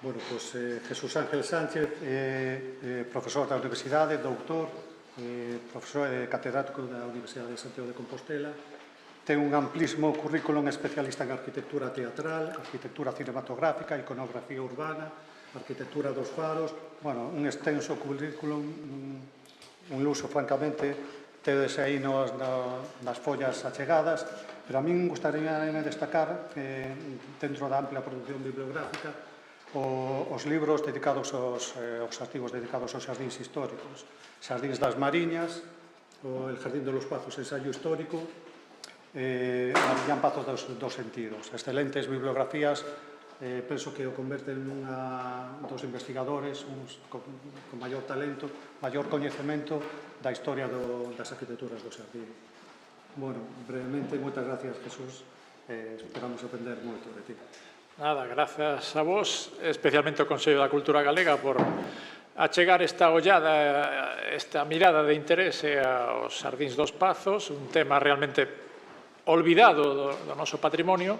Bueno, pois Jesús Ángel Sánchez, profesor da Universidade, doutor, profesor catedrático da Universidade de Santiago de Compostela. Ten un amplísimo currículum, especialista en arquitectura teatral, arquitectura cinematográfica, iconografía urbana, arquitectura dos faros. Bueno, un extenso currículum, un luso, francamente, tedes aí nas follas achegadas, pero a min gustaría destacar que dentro da ampla produción bibliográfica os libros dedicados aos artigos dedicados aos xardíns históricos, Xardíns das Mariñas, El Jardín de los Pazos, ensayo histórico, Mariñán Pazos dos Sentidos. Excelentes bibliografías, penso que o converten dos investigadores con maior talento, maior coñecemento da historia das arquitecturas do xardín. Bueno, brevemente, moitas gracias, Jesús. Esperamos aprender moito de ti. Nada, grazas a vos, especialmente ao Consello da Cultura Galega por achegar esta ollada, esta mirada de interese aos Xardíns dos Pazos, un tema realmente olvidado do noso patrimonio.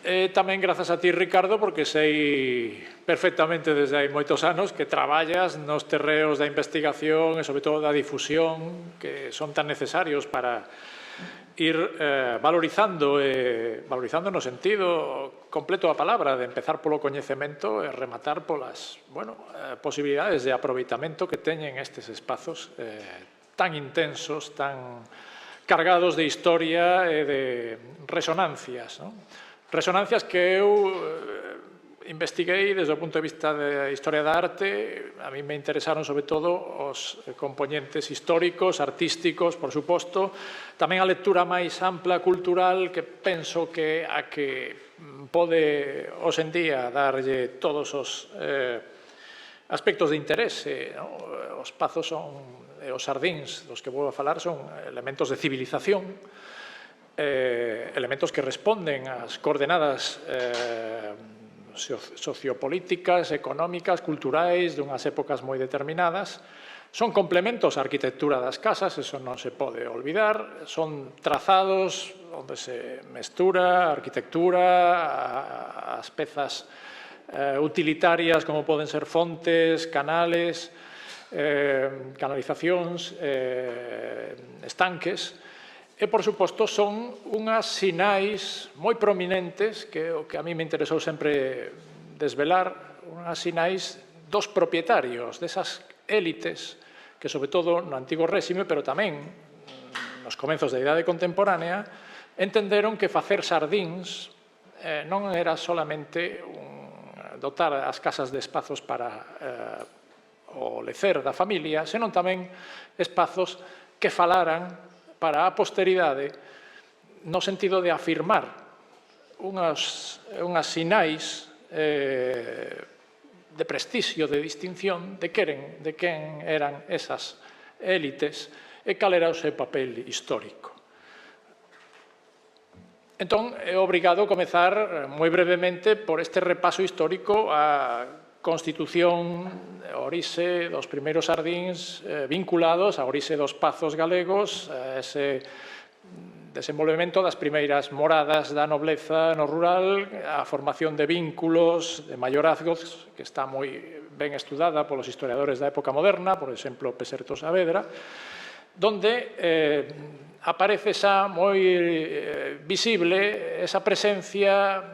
E tamén grazas a ti, Ricardo, porque sei perfectamente desde hai moitos anos que traballas nos terreos da investigación e, sobre todo, da difusión que son tan necesarios para ir valorizando no sentido completo da palabra, de empezar polo coñecemento e rematar polas posibilidades de aproveitamento que teñen estes espazos tan intensos, tan cargados de historia e de resonancias. Resonancias que eu investiguei desde o punto de vista da historia da arte. A mí me interesaron sobre todo os componentes históricos, artísticos, por suposto, tamén a lectura máis ampla, cultural, que penso que a que pode hoxendía darlle todos os aspectos de interese. Os pazos os xardíns dos que vou a falar son elementos de civilización, elementos que responden ás coordenadas sociopolíticas, económicas, culturais, dunhas épocas moi determinadas. Son complementos á arquitectura das casas, eso non se pode olvidar. Son trazados onde se mestura a arquitectura, as pezas utilitarias como poden ser fontes, canales, canalizacións, estanques. E, por suposto, son unhas sinais moi prominentes, que o que a mí me interesou sempre desvelar, unhas sinais dos propietarios, desas élites que, sobre todo, no antigo réxime, pero tamén nos comenzos da idade contemporánea, entenderon que facer xardíns non era solamente dotar as casas de espazos para o lecer da familia, senón tamén espazos que falaran para a posteridade no sentido de afirmar unhas sinais de prestixio, de distinción de quen eran esas élites e cal era o seu papel histórico. Entón, é obrigado a comezar moi brevemente por este repaso histórico a constitución, a orixe dos primeiros xardíns vinculados a orixe dos pazos galegos, a ese desenvolvemento das primeiras moradas da nobleza no rural, a formación de vínculos, de maiorazgos, que está moi ben estudada polos historiadores da época moderna, por exemplo, Peserto Saavedra, donde aparece xa moi visible esa presencia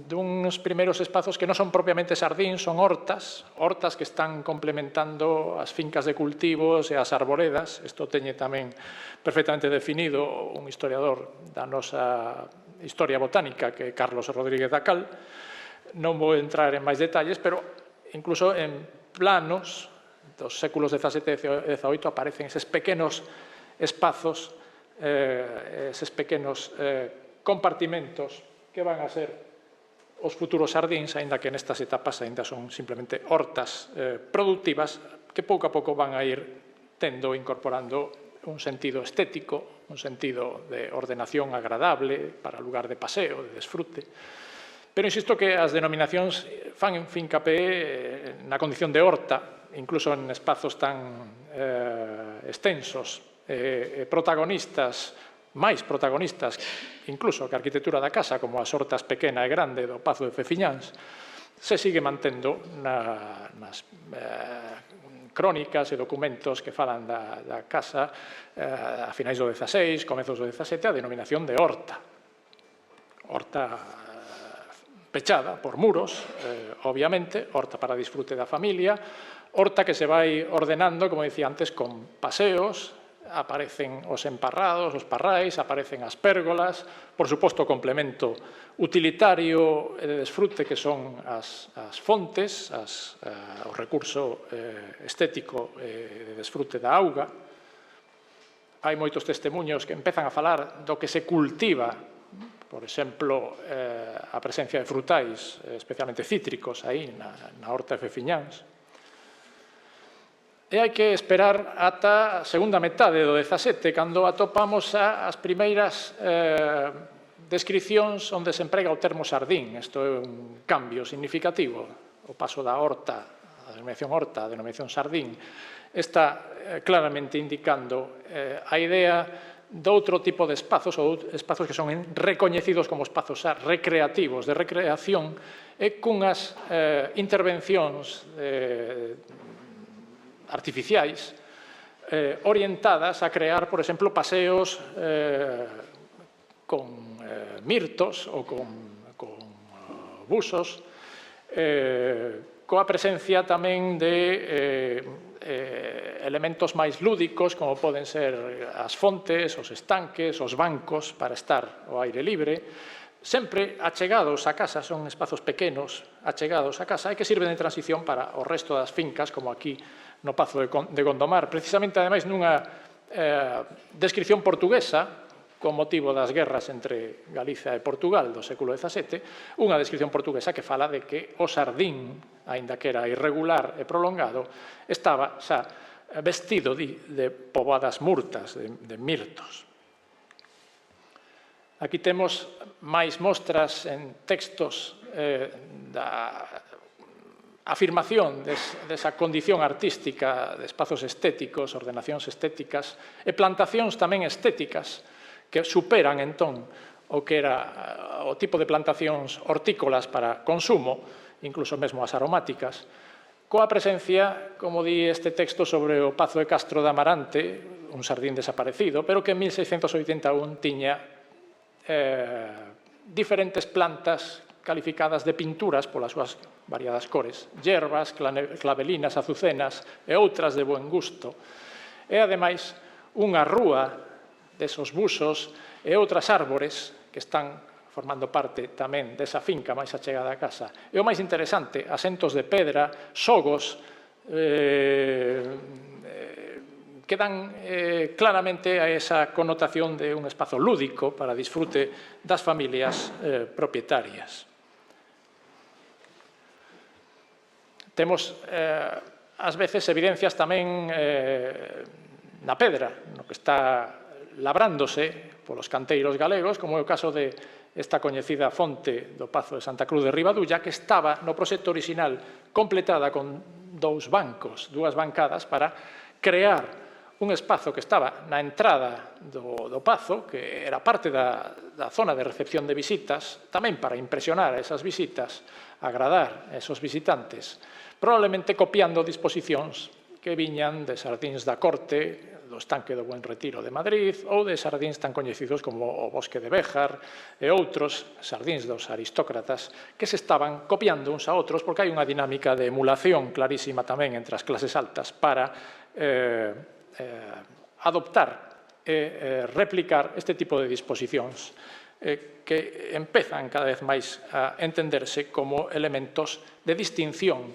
duns primeiros espazos que non son propiamente xardíns, son hortas que están complementando as fincas de cultivos e as arboredas. Isto teñe tamén perfectamente definido un historiador da nosa historia botánica, que é Carlos Rodríguez Dacal. Non vou entrar en máis detalles, pero incluso en planos dos séculos XVII e XVIII aparecen eses pequenos espazos, eses pequenos compartimentos que van a ser os futuros xardíns, aínda que nestas etapas aínda son simplemente hortas productivas que pouco a pouco van a ir incorporando un sentido estético, un sentido de ordenación agradable para lugar de paseo, de desfrute. Pero insisto que as denominacións fan fincapé na condición de horta, incluso en espazos tan extensos, protagonistas, máis protagonistas incluso que a arquitectura da casa, como as hortas pequena e grande do Pazo de Feciñáns, se sigue mantendo nas crónicas e documentos que falan da casa a finais do XVI, comezos do XVII, a denominación de horta. Horta pechada por muros, obviamente, horta para disfrute da familia, horta que se vai ordenando, como dicía antes, con paseos, aparecen os emparrados, os parrais, aparecen as pérgolas, por suposto o complemento utilitario e de desfrute que son as fontes, o recurso estético de desfrute da auga. Hai moitos testemunhos que empezan a falar do que se cultiva, por exemplo, a presencia de frutais, especialmente cítricos, aí na horta de Fefiñáns. E hai que esperar ata a segunda metade do XVII, cando atopamos as primeiras descricións onde se emprega o termo sardín. Isto é un cambio significativo. O paso da horta, a denominación horta, a denominación sardín, está claramente indicando a idea de outro tipo de espazos, ou espazos que son recoñecidos como espazos recreativos, de recreación, e cunhas intervencións artificiais orientadas a crear, por exemplo, paseos con mirtos ou con busos, coa presencia tamén de elementos máis lúdicos, como poden ser as fontes, os estanques, os bancos para estar ao aire libre, sempre achegados á casa, son espazos pequenos, achegados á casa, e que sirven de transición para o resto das fincas, como aquí no Pazo de Gondomar, precisamente, ademais, nunha descripción portuguesa, con motivo das guerras entre Galicia e Portugal do século XVII, unha descripción portuguesa que fala de que o sardín, aínda que era irregular e prolongado, estaba xa vestido de poboadas murtas, de mirtos. Aquí temos máis mostras en textos da afirmación desa condición artística de espazos estéticos, ordenacións estéticas e plantacións tamén estéticas que superan, entón, o que era o tipo de plantacións hortícolas para consumo, incluso mesmo as aromáticas, coa presencia, como di este texto, sobre o Pazo de Castro de Amarante, un sardín desaparecido, pero que en 1681 tiña diferentes plantas calificadas de pinturas polas súas variadas cores, hierbas, clavelinas, azucenas e outras de buen gusto. E, ademais, unha rúa desos busos e outras árbores que están formando parte tamén desa finca máis achegada á casa. E o máis interesante, asentos de pedra, sogos, que dan claramente a esa connotación de un espazo lúdico para disfrute das familias propietarias. Temos, ás veces, evidencias tamén na pedra, no que está labrándose polos canteiros galegos, como é o caso de esta coñecida fonte do Pazo de Santa Cruz de Ribadulla, que estaba no proxecto orixinal completada con dúas bancadas para crear un espazo que estaba na entrada do Pazo, que era parte da zona de recepción de visitas, tamén para impresionar a esas visitas, agradar a esos visitantes, probablemente copiando disposicións que viñan de sardíns da corte, do estanque do Buen Retiro de Madrid, ou de sardíns tan coñecidos como o Bosque de Béjar e outros sardíns dos aristócratas que se estaban copiando uns a outros, porque hai unha dinámica de emulación clarísima tamén entre as clases altas para adoptar e replicar este tipo de disposicións que empezan cada vez máis a entenderse como elementos de distinción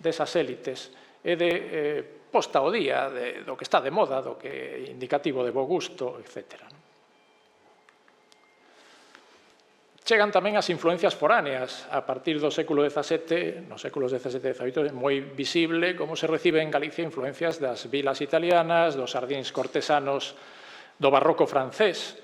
desas élites e de posta ao día do que está de moda, do que é indicativo de bo gusto, etc. Chegan tamén as influencias foráneas. A partir do século XVII, nos séculos XVII e XVIII, é moi visible como se recibe en Galicia influencias das vilas italianas, dos sardíns cortesanos do barroco francés.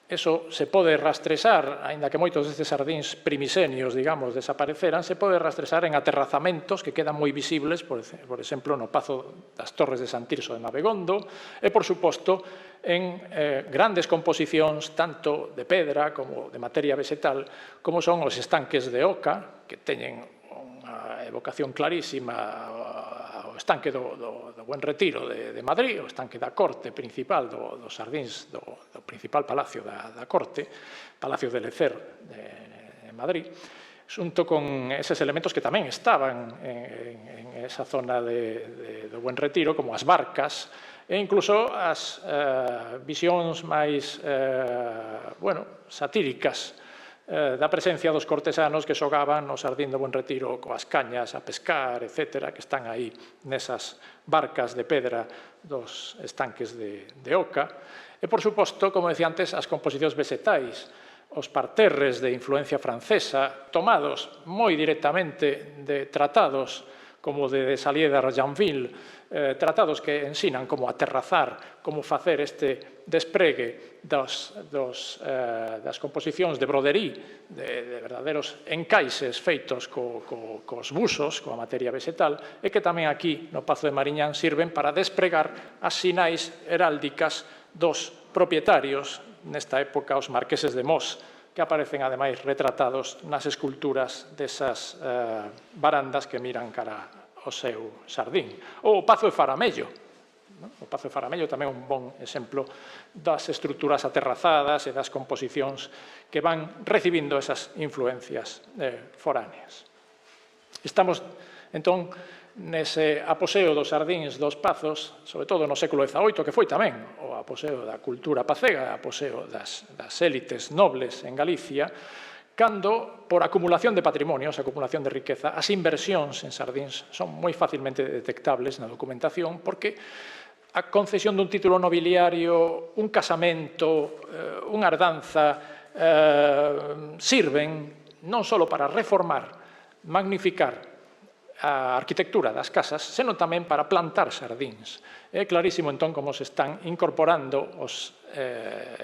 Eso se pode rastrexar, aínda que moitos destes sardíns primisenios, digamos, desapareceran, se pode rastrexar en aterrazamentos que quedan moi visibles, por exemplo, no Pazo das Torres de San Tirso de Mabegondo, e, por suposto, en grandes composicións, tanto de pedra como de materia vegetal, como son os estanques de Oca, que teñen unha evocación clarísima ao estanque do Buen Retiro de Madrid, o estanque da corte principal dos Sardíns, do principal palacio da corte, Palacio de Lecer de Madrid, xunto con eses elementos que tamén estaban en esa zona do Buen Retiro, como as barcas, e incluso as visións máis satíricas da presencia dos cortesanos que xogaban no Sardín do Buen Retiro coas cañas a pescar, etc., que están aí nesas barcas de pedra dos estanques de Oca. E, por suposto, como decía antes, as composicións vegetais, os parterres de influencia francesa, tomados moi directamente de tratados como de Salier de Argenville, tratados que ensinan como aterrazar, como facer este despregue das composicións de broderí, de verdadeiros encaixes feitos cos busos, coa materia vegetal, e que tamén aquí no Pazo de Mariñán sirven para despregar as sinais heráldicas dos propietarios, nesta época os marqueses de Mos, que aparecen ademais retratados nas esculturas desas barandas que miran cara ao seu Sardín. Ou o Pazo de Faramello. O Pazo de Faramello tamén é un bon exemplo das estruturas aterrazadas e das composicións que van recibindo esas influencias foráneas. Estamos, entón, nese apogeo dos Sardíns dos Pazos, sobre todo no século XVIII, que foi tamén o apogeo da cultura pacega, o apogeo das élites nobles en Galicia, cando, por acumulación de patrimonios, acumulación de riqueza, as inversións en Sardíns son moi facilmente detectables na documentación, porque a concesión dun título nobiliario, un casamento, unha herdanza, sirven non só para reformar, magnificar a arquitectura das casas, senón tamén para plantar sardíns. É clarísimo, entón, como se están incorporando os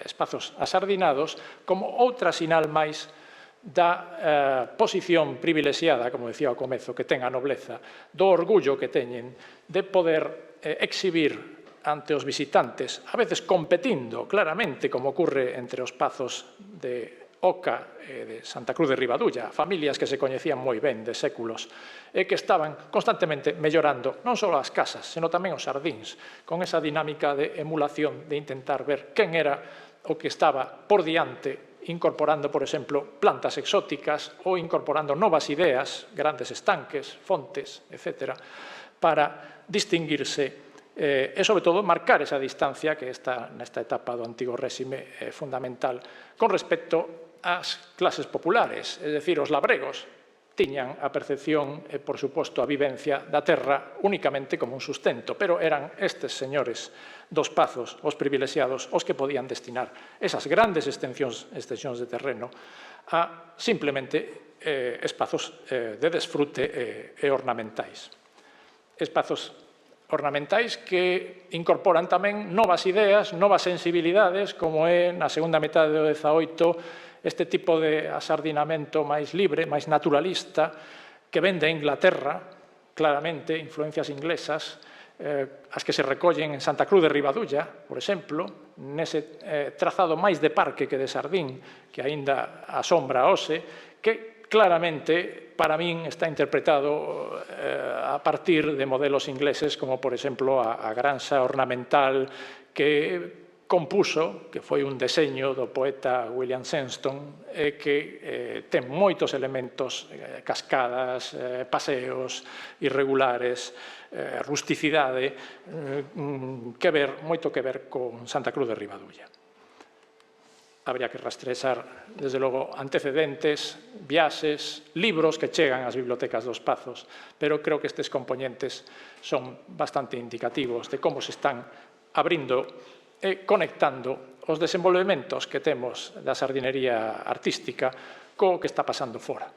espazos asardinados como outra sinal máis da posición privilexiada, como decía ao comezo, que ten a nobleza, do orgullo que teñen de poder exhibir ante os visitantes, a veces competindo claramente, como ocurre entre os pazos de Oca e de Santa Cruz de Ribadulla, familias que se coñecían moi ben de séculos e que estaban constantemente mellorando non só as casas, senón tamén os sardíns, con esa dinámica de emulación, de intentar ver quen era o que estaba por diante, incorporando, por exemplo, plantas exóticas ou incorporando novas ideas, grandes estanques, fontes, etc., para distinguirse e, sobre todo, marcar esa distancia que está nesta etapa do antigo réxime fundamental con respecto ás clases populares, é dicir, os labregos tiñan a percepción e, por suposto, a vivencia da terra únicamente como un sustento, pero eran estes señores dos pazos, os privilexiados, os que podían destinar esas grandes extensións de terreno a simplemente espazos de desfrute e ornamentais. Espazos ornamentais que incorporan tamén novas ideas, novas sensibilidades, como é na segunda metade do XVIII este tipo de asardinamento máis libre, máis naturalista, que ven de Inglaterra, claramente, influencias inglesas, as que se recollen en Santa Cruz de Ribadulla, por exemplo, nese trazado máis de parque que de Sardín, que aínda asombra a Ose, que claramente, para min, está interpretado a partir de modelos ingleses, como, por exemplo, a granxa ornamental que compuso, que foi un deseño do poeta William Shenstone, que ten moitos elementos, cascadas, paseos irregulares, rusticidade, moito que ver con Santa Cruz de Ribadulla. Habría que rastrexar, desde logo, antecedentes, viaxes, libros que chegan ás bibliotecas dos Pazos, pero creo que estes componentes son bastante indicativos de como se están abrindo e conectando os desenvolvementos que temos da sardinería artística co que está pasando fora.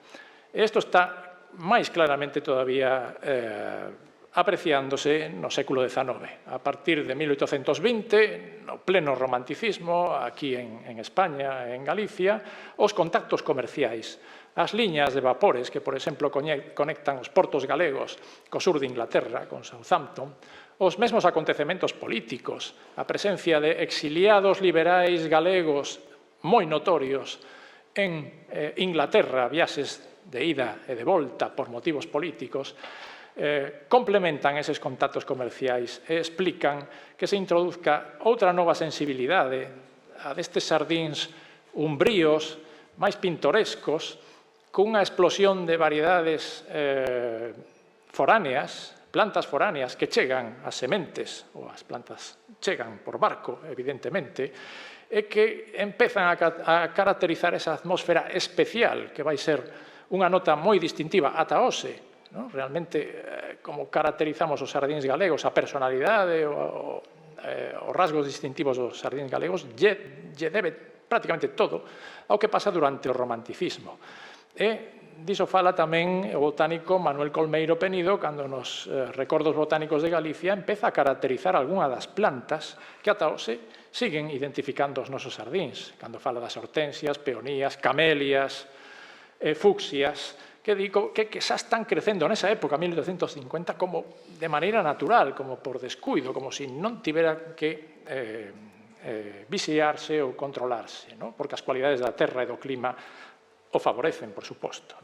Isto está máis claramente todavía apreciándose no século XIX. A partir de 1820, no pleno romanticismo, aquí en España, en Galicia, os contactos comerciais, as liñas de vapores que, por exemplo, conectan os portos galegos co sur de Inglaterra, con Southampton, os mesmos acontecementos políticos, a presencia de exiliados liberais galegos moi notorios en Inglaterra, viaxes de ida e de volta por motivos políticos, complementan eses contactos comerciais e explican que se introduzca outra nova sensibilidade a destes sardíns umbríos, máis pintorescos, cunha explosión de variedades foráneas, plantas foráneas que chegan as sementes, ou as plantas chegan por barco, evidentemente, e que empezan a caracterizar esa atmósfera especial que vai ser unha nota moi distintiva ata hoxe. Realmente, como caracterizamos os sardíns galegos, a personalidade, os rasgos distintivos dos sardíns galegos, lle debe prácticamente todo ao que pasa durante o romanticismo. E diso fala tamén o botánico Manuel Colmeiro Penido cando nos recordos botánicos de Galicia empeza a caracterizar algunha das plantas que ata hoxe siguen identificando os nosos sardíns, cando fala das hortensias, peonías, camelias, fucsias, que xa están crecendo nesa época, 1850, como de maneira natural, como por descuido, como se non tivera que vixiarse ou controlarse, porque as cualidades da terra e do clima o favorecen, por suposto.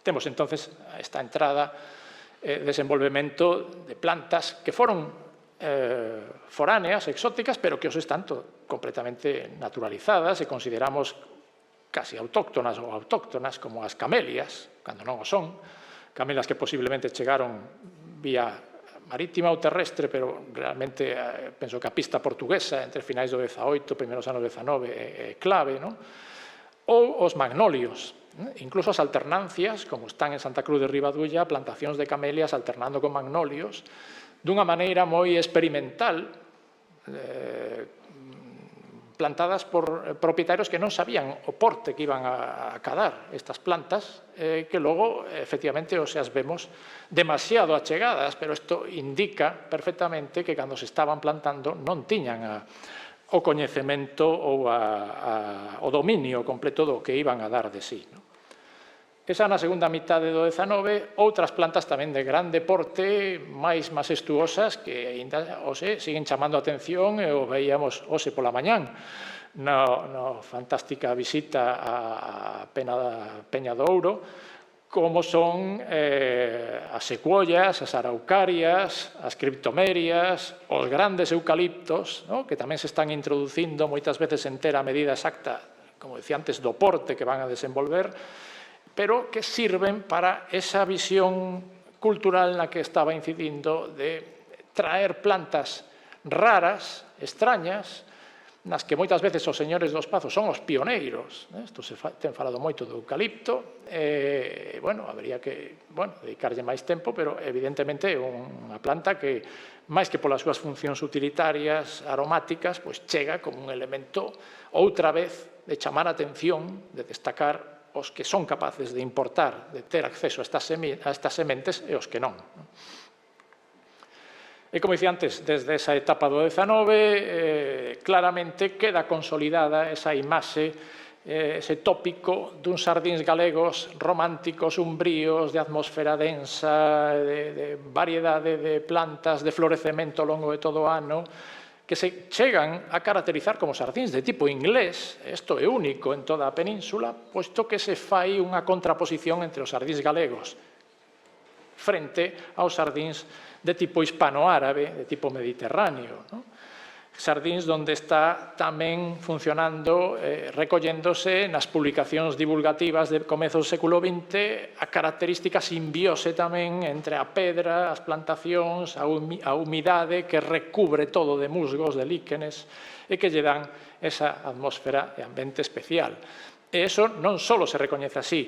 Temos, entonces, esta entrada, desenvolvemento de plantas que foron foráneas, exóticas, pero que hoxe están completamente naturalizadas e consideramos casi autóctonas ou autóctonas, como as camelias, cando non o son, camelias que posiblemente chegaron vía marítima ou terrestre, pero realmente penso que a pista portuguesa entre finais do XVIII, primeiros anos do XIX é clave, ou os magnolios, incluso as alternancias, como están en Santa Cruz de Ribadulla, plantacións de camelias alternando con magnolios, dunha maneira moi experimental, plantadas por propietarios que non sabían o porte que iban a cadar estas plantas, que logo, efectivamente, os as vemos demasiado achegadas, pero isto indica perfectamente que cando se estaban plantando non tiñan o coñecemento ou o dominio completo do que iban a dar de sí. Esa na segunda mitade do XIX, outras plantas tamén de grande porte, máis majestuosas, que ainda hoxe siguen chamando a atención e o veíamos hoxe pola mañán na fantástica visita á Peña do Ouro, como son as secuoias, as araucarias, as criptomerias, os grandes eucaliptos, que tamén se están introducindo moitas veces en ter a medida exacta, como decía antes, do porte que van a desenvolver, pero que sirven para esa visión cultural na que estaba incidindo de traer plantas raras, extrañas, nas que moitas veces os señores dos pazos son os pioneiros. Isto se ten falado moito do eucalipto, habría que dedicarlle máis tempo, pero evidentemente é unha planta que, máis que polas súas funcións utilitarias aromáticas, chega como un elemento, outra vez, de chamar a atención, de destacar os que son capaces de importar, de ter acceso a estas sementes e os que non. E como dicía antes, desde esa etapa do XIX, claramente queda consolidada esa imaxe, ese tópico duns sardíns galegos románticos, umbríos, de atmosfera densa, de variedade de plantas, de florecemento ao longo de todo o ano, que se chegan a caracterizar como sardíns de tipo inglés, isto é único en toda a península, posto que se fai unha contraposición entre os sardíns galegos frente aos sardíns de tipo hispano-árabe, de tipo mediterráneo. Sardíns donde está tamén funcionando, recolléndose nas publicacións divulgativas de comezo do século XX a característica simbiose tamén entre a pedra, as plantacións, a humidade que recubre todo de musgos, de líquenes, e que lle dan esa atmósfera e ambiente especial. E iso non só se recoñece así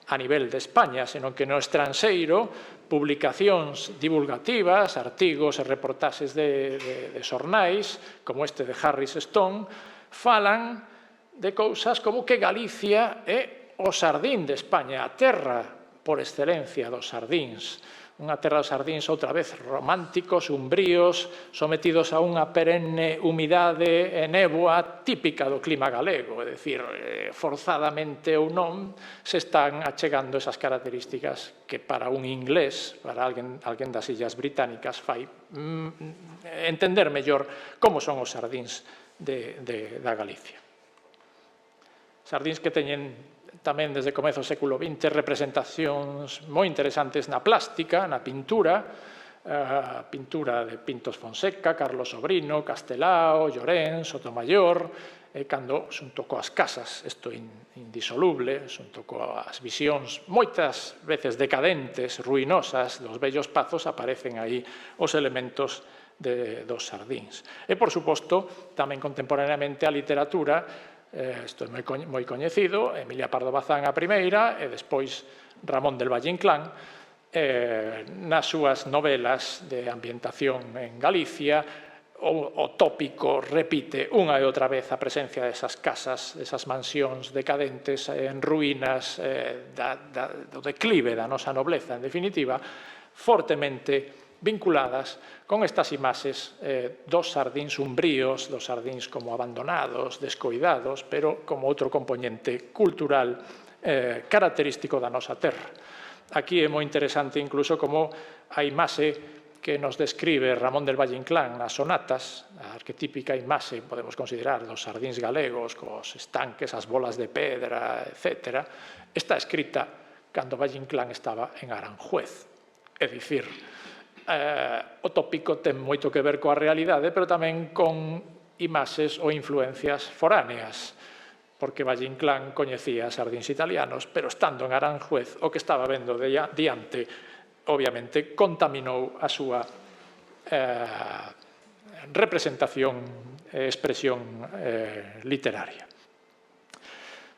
a nivel de España, senón que no estranxeiro, publicacións divulgativas, artigos e reportaxes de xornais, como este de Harris Stone, falan de cousas como que Galicia é o sardín de España, a terra por excelencia dos sardíns. Unha terra dos sardíns outra vez románticos, umbríos, sometidos a unha perenne humidade e néboa típica do clima galego, é dicir, forzadamente ou non, se están achegando esas características que para un inglés, para alguén das Illas Británicas, fai entender mellor como son os sardíns da Galicia. Sardíns que teñen tamén desde comezo do século XX, representacións moi interesantes na plástica, na pintura, a pintura de Pintos Fonseca, Carlos Sobrino, Castelao, Llorens, Sotomayor, cando xunto coas casas, isto indisoluble, xunto coas visións moitas veces decadentes, ruinosas dos vellos pazos, aparecen aí os elementos dos sardíns. E, por suposto, tamén contemporaneamente a literatura, isto é moi coñecido, Emilia Pardo Bazán a primeira, e despois Ramón del Valle Inclán, nas súas novelas de ambientación en Galicia, o tópico repite unha e outra vez a presencia desas casas, desas mansións decadentes en ruínas, do declive da nosa nobleza, en definitiva, fortemente vinculadas con estas imaxes dos sardíns umbríos, dos sardíns como abandonados, descoidados, pero como outro componente cultural característico da nosa terra. Aquí é moi interesante incluso como a imaxe que nos describe Ramón del Valle Inclán nas sonatas, a arquetípica imaxe, podemos considerar, dos sardíns galegos, cos estanques, as bolas de pedra, etc., está escrita cando Valle Inclán estaba en Aranjuez. É dicir, o tópico ten moito que ver coa realidade, pero tamén con imaxes ou influencias foráneas, porque Valle Inclán coñecía sardíns italianos, pero estando en Aranjuez, o que estaba vendo diante, obviamente, contaminou a súa representación e expresión literaria.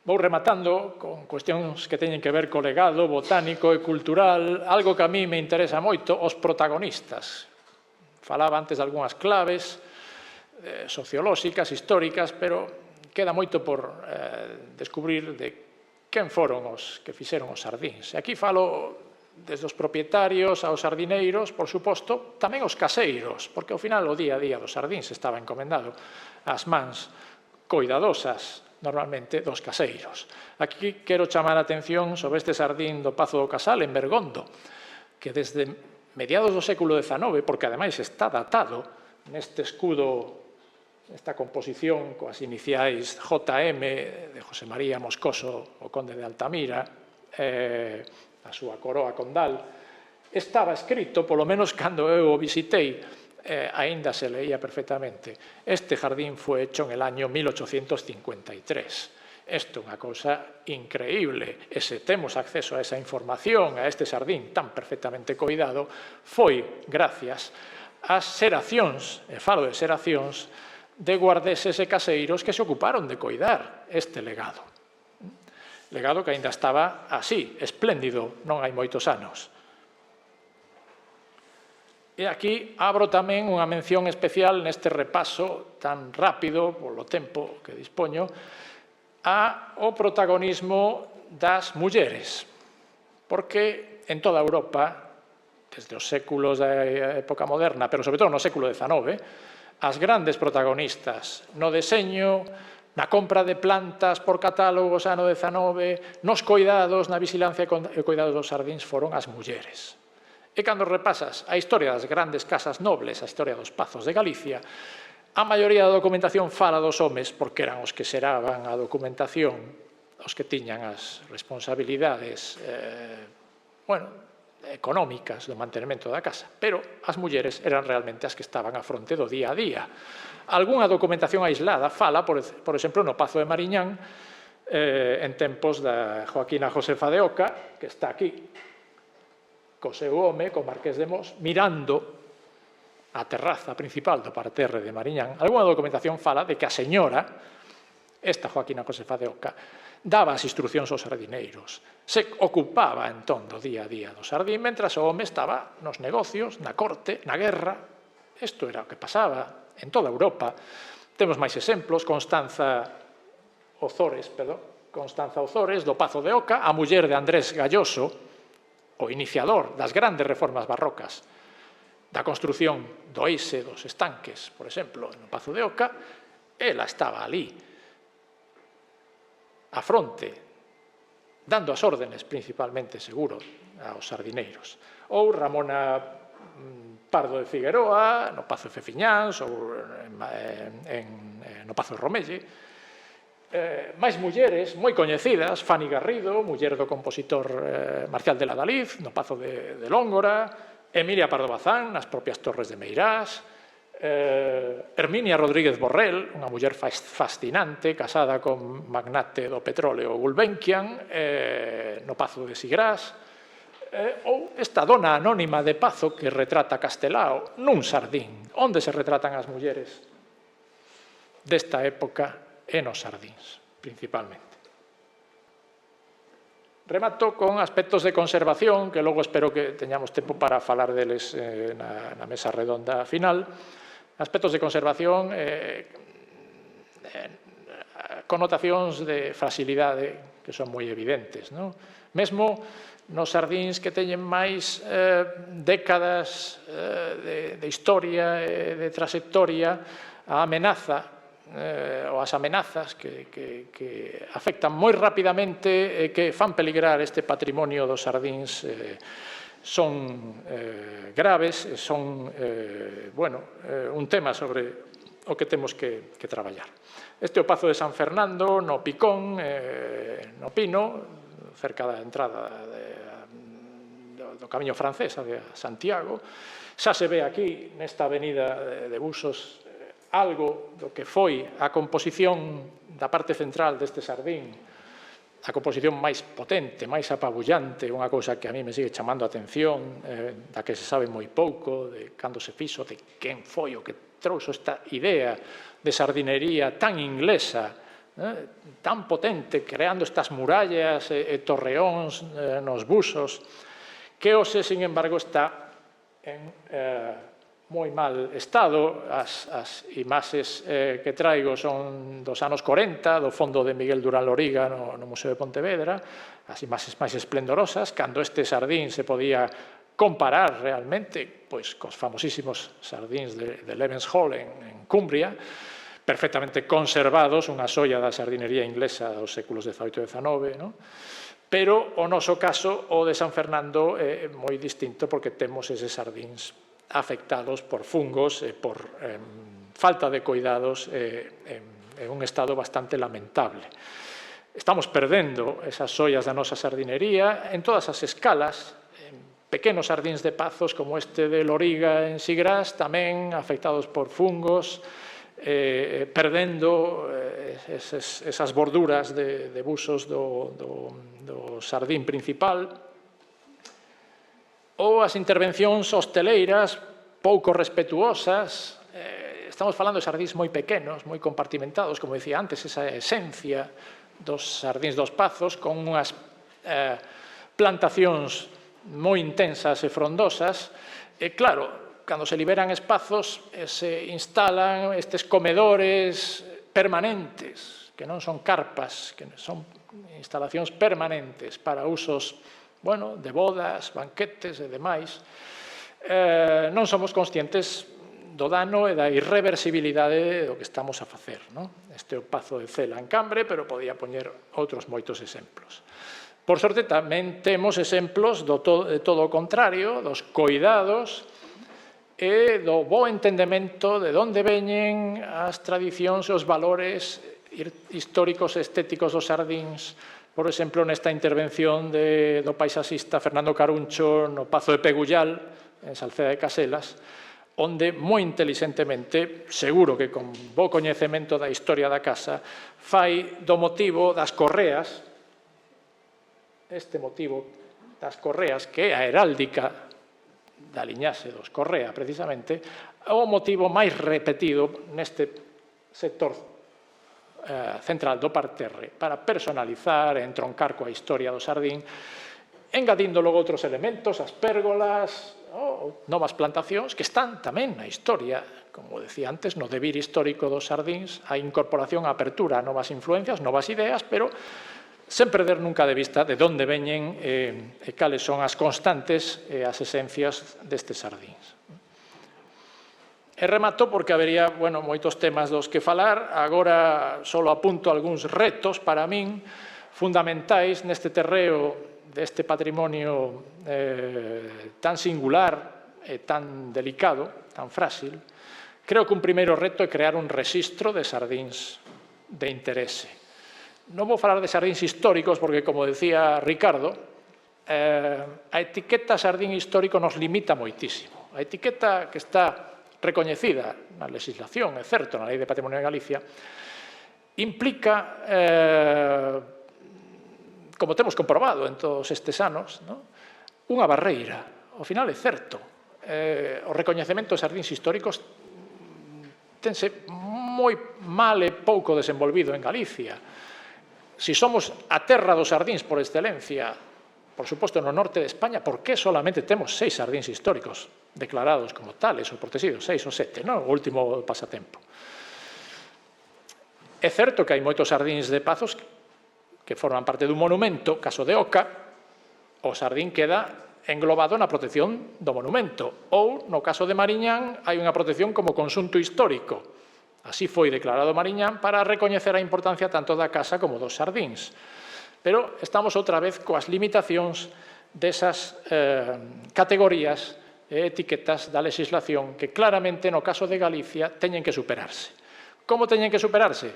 Vou rematando con cuestións que teñen que ver co legado botánico e cultural, algo que a mí me interesa moito, os protagonistas. Falaba antes de algunhas claves sociolóxicas, históricas, pero queda moito por descubrir de quen foron os que fixeron os sardíns. E aquí falo desde os propietarios aos sardineiros, por suposto, tamén os caseiros, porque ao final o día a día dos sardíns estaba encomendado ás mans coidadosas, normalmente dos caseiros. Aquí quero chamar a atención sobre este sardín do Pazo do Casal, en Bergondo, que desde mediados do século XIX, porque ademais está datado neste escudo, esta composición coas iniciais JM de José María Moscoso, o conde de Altamira, a súa coroa condal, estaba escrito, polo menos cando eu o visitei, aínda se leía perfectamente. Este jardín foi hecho en el año 1853. Isto é unha cousa increíble, e se temos acceso a esa información, a este sardín tan perfectamente coidado, foi gracias ás xeracións, e falo de xeracións, de guardeses e caseiros que se ocuparon de coidar este legado. Legado que aínda estaba así, espléndido, non hai moitos anos. E aquí abro tamén unha mención especial neste repaso tan rápido, polo tempo que dispoño, ao protagonismo das mulleres. Porque en toda Europa, desde os séculos da época moderna, pero sobre todo no século XIX, as grandes protagonistas no deseño, na compra de plantas por catálogos ano XIX, nos coidados, na vigilancia e coidados dos sardíns foron as mulleres. E cando repasas a historia das grandes casas nobles, a historia dos pazos de Galicia, a maioría da documentación fala dos homes porque eran os que xeraban a documentación, os que tiñan as responsabilidades económicas do mantenimento da casa, pero as mulleres eran realmente as que estaban a fronte do día a día. Algúnha documentación aislada fala, por exemplo, no Pazo de Mariñán, en tempos da Joaquina Josefa de Oca, que está aquí, co seu home, co Marqués de Mos, mirando a terraza principal do parterre de Mariñán. Algúna documentación fala de que a señora, esta Joaquina Josefa de Oca, daba as instruccións aos sardineiros, se ocupaba entón do día a día do sardín, mentras o home estaba nos negocios, na corte, na guerra. Isto era o que pasaba en toda Europa. Temos máis exemplos, Constanza Ozores, do Pazo de Oca, a muller de Andrés Galloso, o iniciador das grandes reformas barrocas da construción do eixe dos estanques, por exemplo, no Pazo de Oca, ela estaba ali, a fronte, dando as órdenes, principalmente, seguro, aos sardineiros. Ou Ramona Pardo de Figueroa, no Pazo de Fefiñáns, ou no Pazo de Romelle, máis mulleres moi coñecidas, Fanny Garrido, muller do compositor Marcial de la Daliz, no Pazo de Lóngora, Emilia Pardo Bazán, nas propias Torres de Meirás, Herminia Rodríguez Borrell, unha muller fascinante, casada con magnate do petróleo Gulbenkian, no Pazo de Sigrás, ou esta dona anónima de Pazo que retrata Castelao nun Sardín, onde se retratan as mulleres desta época e nos Sardíns, principalmente. Remato con aspectos de conservación, que logo espero que teñamos tempo para falar deles na mesa redonda final. Aspectos de conservación, connotacións de fragilidade que son moi evidentes. Mesmo nos Sardíns que teñen máis décadas de historia e de trayectoria, a amenaza ou as amenazas que afectan moi rapidamente e que fan peligrar este patrimonio dos Sardíns son graves, son un tema sobre o que temos que traballar. Este é o Pazo de San Fernando, no Picón, no Pino, cerca da entrada do camiño francés de Santiago. Xa se ve aquí, nesta avenida de Buxos, algo do que foi a composición da parte central deste Sardín, a composición máis potente, máis apabullante, unha cousa que a mí me sigue chamando a atención, da que se sabe moi pouco, de cando se fixo, de quen foi o que trouxo esta idea de sardinería tan inglesa, tan potente, creando estas murallas e torreóns nos Buxos, que hoxe, sin embargo, está en moi mal estado. As imaxes que traigo son dos anos 40, do fondo de Miguel Durán Loriga no Museo de Pontevedra, as imaxes máis esplendorosas, cando este Sardín se podía comparar realmente pois cos famosísimos Sardíns de Levenshall en Cumbria, perfectamente conservados, unha xoia da sardinería inglesa dos séculos XVIII e XIX, pero o noso caso, o de San Fernando, é moi distinto porque temos eses Sardíns afectados por fungos e por falta de cuidados en un estado bastante lamentable. Estamos perdendo esas xoias da nosa sardinería en todas as escalas, pequenos sardíns de Pazos como este de Loriga en Sigrás, tamén afectados por fungos, perdendo esas borduras de buxos do sardín principal, ou as intervencións hosteleiras pouco respetuosas. Estamos falando de sardíns moi pequenos, moi compartimentados, como decía antes, esa esencia dos sardíns dos Pazos, con unhas plantacións moi intensas e frondosas. E claro, cando se liberan espazos, se instalan estes comedores permanentes, que non son carpas, que son instalacións permanentes para usos de bodas, banquetes e demais. Non somos conscientes do dano e da irreversibilidade do que estamos a facer. Este é o Pazo de Cela en Cambre, pero podía poñer outros moitos exemplos. Por sorte, tamén temos exemplos de todo o contrario, dos coidados e do bo entendemento de onde veñen as tradicións e os valores históricos e estéticos dos sardíns. Por exemplo, nesta intervención do paisaxista Fernando Caruncho no Pazo de Pegullal, en Salceda de Caselas, onde moi inteligentemente, seguro que con bo coñecemento da historia da casa, fai do motivo das correas, este motivo das correas, que é a heráldica da liñaxe dos Correa, precisamente, o motivo máis repetido neste sector central do parterre para personalizar e entroncar coa historia do sardín, engadindo logo outros elementos, as pérgolas, novas plantacións que están tamén na historia, como decía antes, no devir histórico dos sardíns, a incorporación, a apertura a novas influencias, novas ideas, pero sen perder nunca de vista de onde veñen e cales son as constantes e as esencias destes sardíns. E remato porque habería moitos temas dos que falar. Agora só apunto algúns retos para min fundamentais neste terreo deste patrimonio tan singular e tan delicado, tan frágil. Creo que un primeiro reto é crear un rexistro de sardíns de interese. non vou falar de sardíns históricos, porque, como decía Ricardo, a etiqueta sardín histórico nos limita moitísimo. A etiqueta que está recoñecida na legislación, é certo, na Lei de Patrimonio de Galicia, implica, como temos comprobado en todos estes anos, unha barreira. Ao final é certo. O recoñecemento de sardíns históricos tense moi mal e pouco desenvolvido en Galicia. Si somos a terra dos sardíns por excelencia, por suposto, no norte de España, por que solamente temos 6 sardíns históricos declarados como tales ou protegidos? 6 ou 7, non? O último pasatempo. É certo que hai moitos sardíns de Pazos que forman parte dun monumento, caso de Oca, o sardín queda englobado na protección do monumento. Ou, no caso de Mariñán, hai unha protección como conxunto histórico. Así foi declarado Mariñán para recoñecer a importancia tanto da casa como dos sardíns. Pero estamos outra vez coas limitacións desas categorías e etiquetas da legislación que claramente, no caso de Galicia, teñen que superarse. Como teñen que superarse?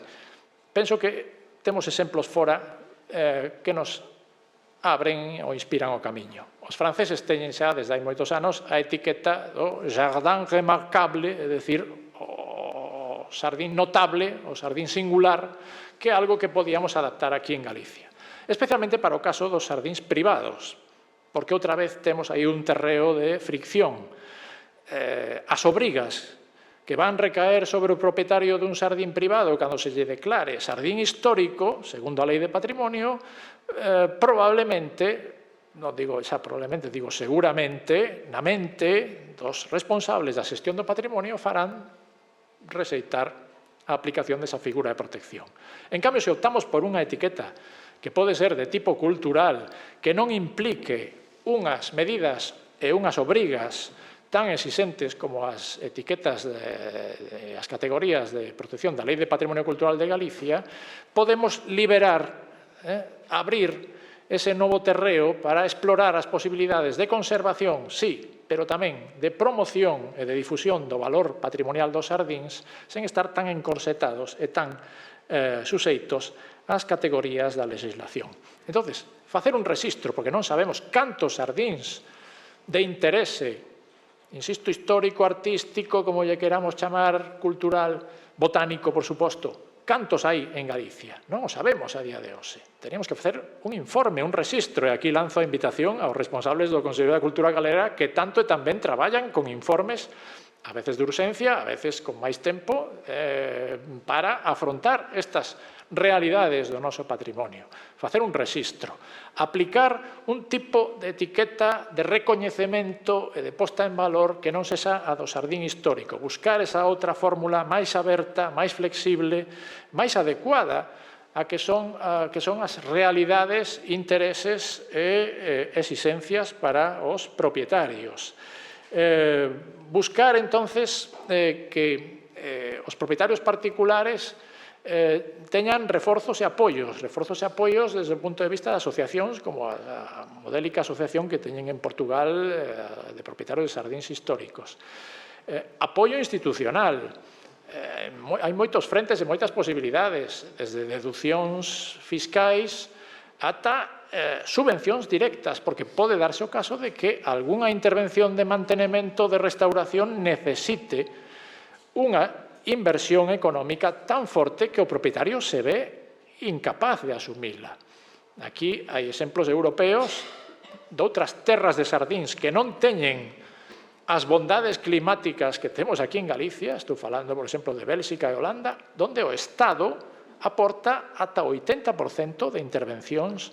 Penso que temos exemplos fora que nos abren ou inspiran o camiño. Os franceses teñen xa, desde hai moitos anos, a etiqueta do jardin remarquable, é dicir, o sardín notable, o sardín singular, que é algo que podíamos adaptar aquí en Galicia. Especialmente para o caso dos sardíns privados, porque outra vez temos aí un terreo de fricción. As obrigas que van recaer sobre o propietario dun sardín privado cando se lle declare sardín histórico, segundo a Lei de Patrimonio, probablemente, non digo xa probablemente, digo seguramente, na mente dos responsables da xestión do patrimonio farán rexeitar a aplicación desa figura de protección. En cambio, se optamos por unha etiqueta que pode ser de tipo cultural, que non implique unhas medidas e unhas obrigas tan exixentes como as etiquetas, as categorías de protección da Lei de Patrimonio Cultural de Galicia, podemos liberar, abrir ese novo terreo para explorar as posibilidades de conservación, sí, pero tamén de promoción e de difusión do valor patrimonial dos sardíns sen estar tan encorsetados e tan suxeitos ás categorías da legislación. Entón, facer un rexistro, porque non sabemos cantos sardíns de interese, insisto, histórico, artístico, como lle queramos chamar, cultural, botánico, por suposto, cantos hai en Galicia? Non o sabemos a día de hoxe. Teníamos que facer un informe, un rexistro, e aquí lanzo a invitación aos responsables do Consello da Cultura Galega que tanto e tamén traballan con informes, a veces de urxencia, a veces con máis tempo, para afrontar estas realidades do noso patrimonio. Facer un rexistro. Aplicar un tipo de etiqueta de recoñecemento e de posta en valor que non sexa a do sardín histórico. Buscar esa outra fórmula máis aberta, máis flexible, máis adecuada a que son as realidades, intereses e exixencias para os propietarios. Buscar, entonces, que os propietarios particulares teñan reforzos e apoios desde o punto de vista de asociacións como a modélica asociación que teñen en Portugal de propietarios de sardíns históricos. Apoio institucional. Hai moitos frentes e moitas posibilidades, desde deduccións fiscais ata subvencións directas, porque pode darse o caso de que algunha intervención de mantenemento, de restauración, necesite unha inversión económica tan forte que o propietario se ve incapaz de asumila. Aquí hai exemplos europeos de outras terras de sardíns que non teñen as bondades climáticas que temos aquí en Galicia, estou falando, por exemplo, de Bélxica e Holanda, onde o Estado aporta ata o 80% de intervencións,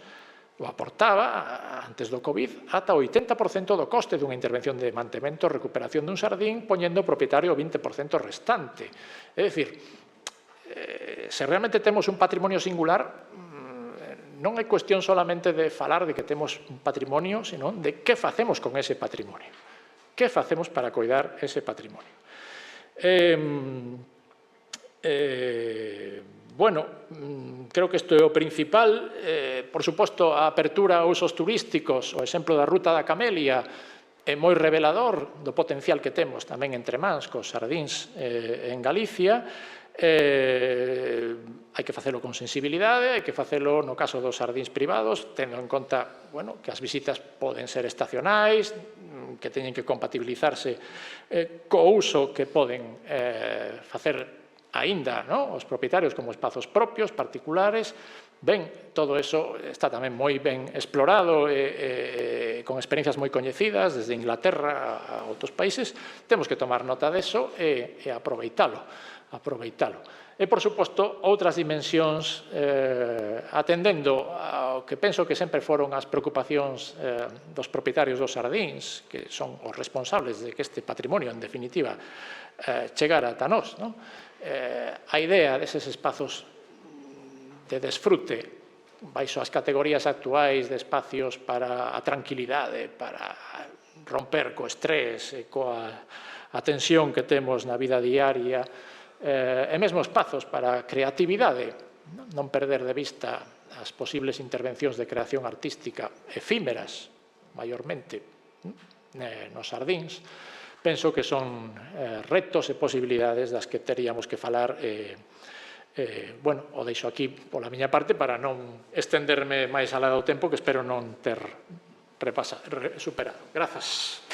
o aportaba, antes do COVID, ata o 80% do coste dunha intervención de mantemento e recuperación dun sardín, poñendo o propietario o 20% restante. É dicir, se realmente temos un patrimonio singular, non é cuestión solamente de falar de que temos un patrimonio, sino de que facemos con ese patrimonio. Que facemos para coidar ese patrimonio. Bueno, creo que isto é o principal. Por suposto, a apertura a usos turísticos, o exemplo da Ruta da Camelia, é moi revelador do potencial que temos tamén entre mans cos sardíns en Galicia. Hai que facelo con sensibilidade, hai que facelo no caso dos xardíns privados, tendo en conta, bueno, que as visitas poden ser estacionais, que teñen que compatibilizarse co uso que poden facer aínda os propietarios como espazos propios, particulares. Ben, todo eso está tamén moi ben explorado e con experiencias moi coñecidas desde Inglaterra a outros países. Temos que tomar nota deso e aproveitalo. E, por suposto, outras dimensións atendendo ao que penso que sempre foron as preocupacións dos propietarios dos xardíns, que son os responsables de que este patrimonio, en definitiva, chegara ata nós. A idea deses espazos de desfrute baixo as categorías actuais de espacios para a tranquilidade, para romper co estrés e coa tensión que temos na vida diaria, e mesmo espazos para a creatividade, non perder de vista as posibles intervencións de creación artística efímeras, maiormente, nos xardíns. Penso que son retos e posibilidades das que teríamos que falar. Bueno, o deixo aquí pola miña parte para non estenderme máis alá do tempo, que espero non ter superado. Grazas.